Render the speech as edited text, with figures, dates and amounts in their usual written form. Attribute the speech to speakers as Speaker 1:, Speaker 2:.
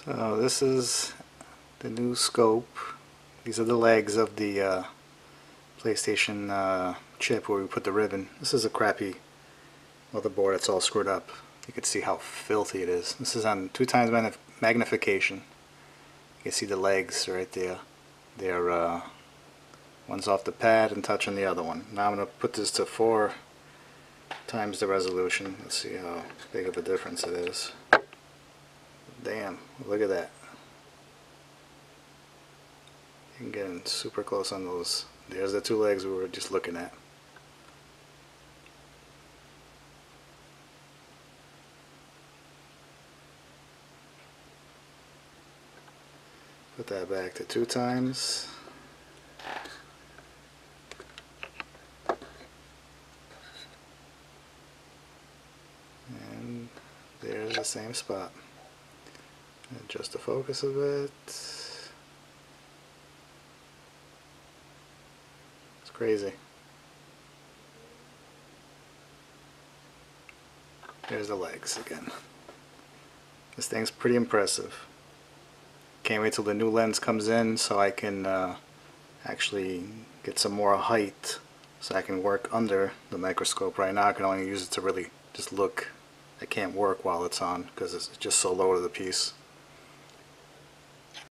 Speaker 1: So this is the new scope. These are the legs of the PlayStation chip where we put the ribbon. This is a crappy motherboard. It's all screwed up. You can see how filthy it is. This is on 2x magnification. You can see the legs right there. They're one's off the pad and touching the other one. Now I'm going to put this to 4 times the resolution. Let's see how big of a difference it is. Damn, look at that. You can get in super close on those. There's the 2 legs we were just looking at. Put that back to 2 times. And there's the same spot. Adjust the focus a bit. It's crazy. There's the legs again. This thing's pretty impressive. Can't wait till the new lens comes in so I can actually get some more height so I can work under the microscope. Right now I can only use it to really just look. I can't work while it's on because it's just so low to the piece.